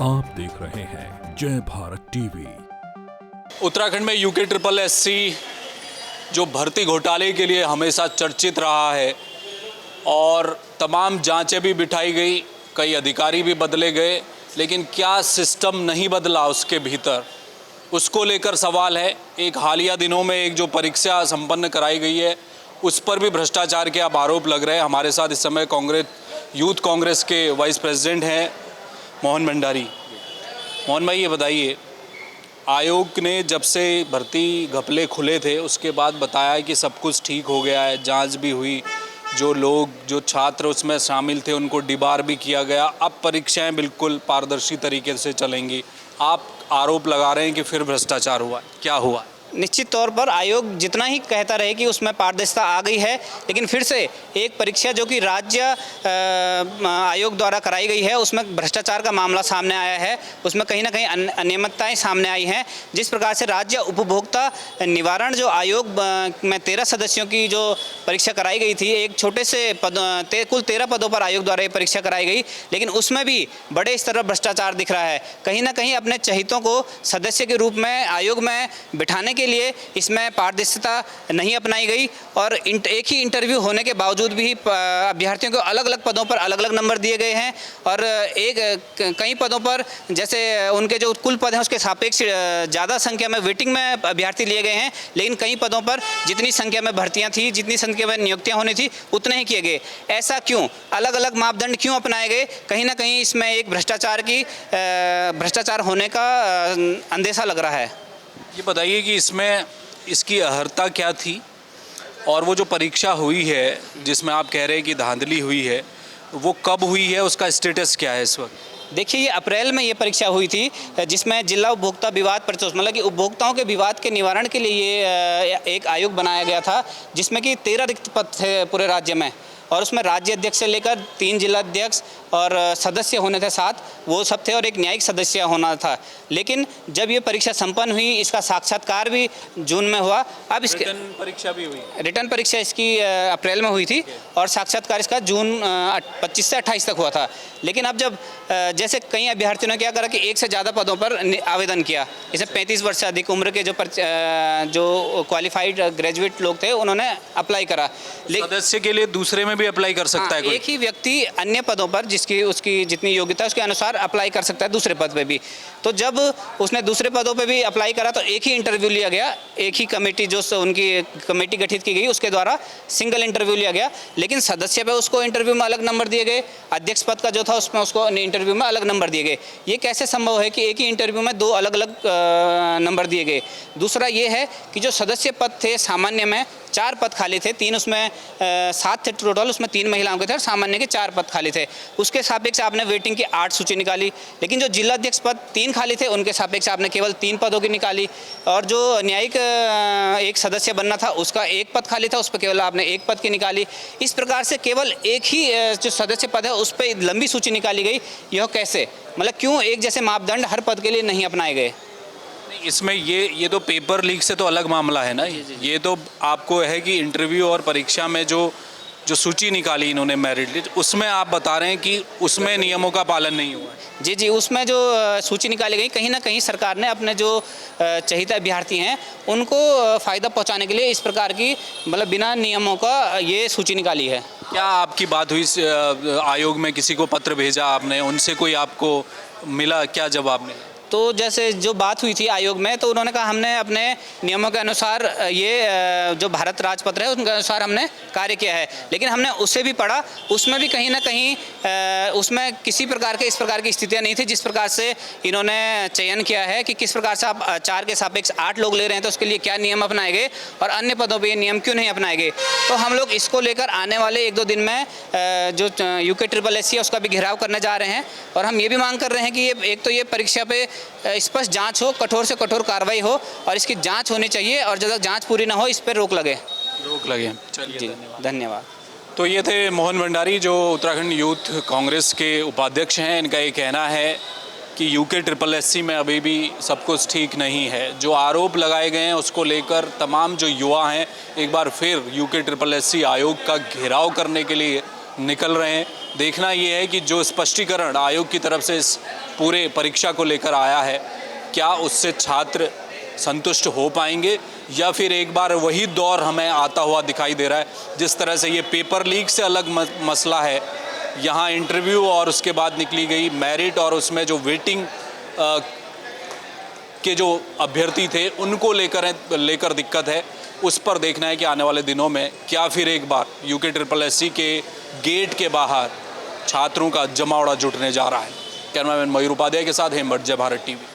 आप देख रहे हैं जय भारत टीवी। उत्तराखंड में यूके ट्रिपल एससी जो भर्ती घोटाले के लिए हमेशा चर्चित रहा है और तमाम जांचें भी बिठाई गई, कई अधिकारी भी बदले गए, लेकिन क्या सिस्टम नहीं बदला उसके भीतर, उसको लेकर सवाल है। एक हालिया दिनों में एक जो परीक्षा संपन्न कराई गई है उस पर भी भ्रष्टाचार के अब आरोप लग रहे हैं। हमारे साथ इस समय यूथ कांग्रेस के वाइस प्रेसिडेंट हैं मोहन भंडारी। मोहन भाई, ये बताइए, आयोग ने जब से भर्ती घपले खुले थे उसके बाद बताया है कि सब कुछ ठीक हो गया है, जांच भी हुई, जो छात्र उसमें शामिल थे उनको डिबार भी किया गया, अब परीक्षाएं बिल्कुल पारदर्शी तरीके से चलेंगी। आप आरोप लगा रहे हैं कि फिर भ्रष्टाचार हुआ, क्या हुआ? निश्चित तौर पर आयोग जितना ही कहता रहे कि उसमें पारदर्शिता आ गई है, लेकिन फिर से एक परीक्षा जो कि राज्य आयोग द्वारा कराई गई है उसमें भ्रष्टाचार का मामला सामने आया है। उसमें कहीं ना कहीं अनियमितताएं सामने आई हैं। जिस प्रकार से राज्य उपभोक्ता निवारण जो आयोग में 13 सदस्यों की जो परीक्षा कराई गई थी, एक छोटे से कुल 13 पदों पर आयोग द्वारा ये परीक्षा कराई गई, लेकिन उसमें भी बड़े स्तर पर भ्रष्टाचार दिख रहा है। कहीं ना कहीं अपने चहितों को सदस्य के रूप में आयोग में बिठाने के लिए इसमें पारदर्शिता नहीं अपनाई गई और एक ही इंटरव्यू होने के बावजूद भी अभ्यर्थियों को अलग अलग पदों पर अलग अलग नंबर दिए गए हैं और कई पदों पर जैसे उनके जो कुल पद हैं उसके सापेक्ष ज़्यादा संख्या में वेटिंग में अभ्यर्थी लिए गए हैं, लेकिन कई पदों पर जितनी संख्या में भर्तियां थी, जितनी संख्या में नियुक्तियां होनी थी उतने ही किए गए। ऐसा क्यों? अलग अलग मापदंड क्यों अपनाए गए? कहीं ना कहीं इसमें एक भ्रष्टाचार होने का अंदेशा लग रहा है। ये बताइए कि इसमें इसकी अहर्ता क्या थी और वो जो परीक्षा हुई है जिसमें आप कह रहे हैं कि धांधली हुई है, वो कब हुई है, उसका स्टेटस क्या है इस वक्त? देखिए, ये अप्रैल में ये परीक्षा हुई थी जिसमें जिला उपभोक्ता विवाद परितोष मतलब कि उपभोक्ताओं के विवाद के निवारण के लिए ये एक आयोग बनाया गया था, जिसमें कि 13 रिक्त पद थे पूरे राज्य में और उसमें राज्य अध्यक्ष से लेकर 3 जिला अध्यक्ष और सदस्य होने थे 7, वो सब थे और एक न्यायिक सदस्य होना था। लेकिन जब ये परीक्षा संपन्न हुई, इसका साक्षात्कार भी जून में हुआ। अब इसकी रिटर्न परीक्षा भी हुई? रिटर्न परीक्षा इसकी अप्रैल में हुई थी और साक्षात्कार इसका जून 25 से 28 तक हुआ था। लेकिन अब जब जैसे कई अभ्यर्थियों ने क्या करा कि एक से ज़्यादा पदों पर आवेदन किया, जैसे 35 वर्ष से अधिक उम्र के जो क्वालिफाइड ग्रेजुएट लोग थे उन्होंने अप्लाई करा। सदस्य के लिए दूसरे में भी अप्लाई कर सकता है कोई? एक ही व्यक्ति अन्य पदों पर उसकी जितनी योग्यता है उसके अनुसार अप्लाई कर सकता है दूसरे पद पे भी। तो जब उसने दूसरे पदों पे भी अप्लाई करा तो एक ही इंटरव्यू लिया गया, एक ही कमेटी जो उनकी कमेटी गठित की गई उसके द्वारा सिंगल इंटरव्यू लिया गया। लेकिन सदस्य पे उसको इंटरव्यू में अलग नंबर दिए गए, अध्यक्ष पद का जो था उसमें उसको इंटरव्यू में अलग नंबर दिए गए। ये कैसे संभव है कि एक ही इंटरव्यू में 2 अलग अलग नंबर दिए गए? दूसरा ये है कि जो सदस्य पद थे सामान्य में 4 पद खाली थे, 3 उसमें 7 थे टोटल, उसमें 3 महिलाओं के थे और सामान्य के 4 पद खाली थे। उसके सापेक्ष आपने वेटिंग की 8 सूची निकाली। लेकिन जो जिला अध्यक्ष पद 3 खाली थे उनके सापेक्ष आपने केवल 3 पदों की निकाली और जो न्यायिक एक सदस्य बनना था उसका 1 पद खाली था, उस पर केवल आपने 1 पद की निकाली। इस प्रकार से केवल एक ही जो सदस्य पद है उस पर लंबी सूची निकाली गई। यह कैसे? मतलब क्यों एक जैसे मापदंड हर पद के लिए नहीं अपनाए गए? इसमें ये तो पेपर लीक से तो अलग मामला है ना। ये तो आपको है कि इंटरव्यू और परीक्षा में जो सूची निकाली इन्होंने मेरिट लिस्ट, उसमें आप बता रहे हैं कि उसमें नियमों का पालन नहीं हुआ है। जी, उसमें जो सूची निकाली गई, कहीं ना कहीं सरकार ने अपने जो चहिता अभ्यर्थी हैं उनको फ़ायदा पहुंचाने के लिए इस प्रकार की मतलब बिना नियमों का ये सूची निकाली है। क्या आपकी बात हुई आयोग में? किसी को पत्र भेजा आपने, उनसे कोई आपको मिला, क्या जवाब मिला? तो जैसे जो बात हुई थी आयोग में तो उन्होंने कहा हमने अपने नियमों के अनुसार ये जो भारत राजपत्र है उनके अनुसार हमने कार्य किया है। लेकिन हमने उसे भी पढ़ा, उसमें भी कहीं ना कहीं उसमें किसी प्रकार के इस प्रकार की स्थितियां नहीं थी जिस प्रकार से इन्होंने चयन किया है कि किस प्रकार से आप 4 के सापेक्ष 8 लोग ले रहे हैं तो उसके लिए क्या नियम अपनाए गए और अन्य पदों पर ये नियम क्यों नहीं अपनाए गए। तो हम लोग इसको लेकर आने वाले 1-2 दिन में जो यूके ट्रिपल एससी है उसका भी घेराव करने जा रहे हैं और हम ये भी मांग कर रहे हैं कि ये एक तो ये परीक्षा पे स्पष्ट जांच हो, कठोर से कठोर कार्रवाई हो और इसकी जांच होनी चाहिए और जब तक जांच पूरी ना हो इस पर रोक लगे। चलिए, धन्यवाद। तो ये थे मोहन भंडारी जो उत्तराखंड यूथ कांग्रेस के उपाध्यक्ष हैं। इनका ये कहना है कि यूके ट्रिपल एससी में अभी भी सब कुछ ठीक नहीं है। जो आरोप लगाए गए हैं उसको लेकर तमाम जो युवा हैं एक बार फिर यूके ट्रिपल एससी आयोग का घेराव करने के लिए निकल रहे हैं। देखना ये है कि जो स्पष्टीकरण आयोग की तरफ से इस पूरे परीक्षा को लेकर आया है, क्या उससे छात्र संतुष्ट हो पाएंगे या फिर एक बार वही दौर हमें आता हुआ दिखाई दे रहा है। जिस तरह से ये पेपर लीक से अलग मसला है, यहाँ इंटरव्यू और उसके बाद निकली गई मेरिट और उसमें जो वेटिंग के जो अभ्यर्थी थे उनको लेकर दिक्कत है। उस पर देखना है कि आने वाले दिनों में क्या फिर एक बार UKSSC के गेट के बाहर छात्रों का जमावड़ा जुटने जा रहा है। कैमरामैन मयूर उपाध्याय के साथ हेमंत, जय भारत टीवी।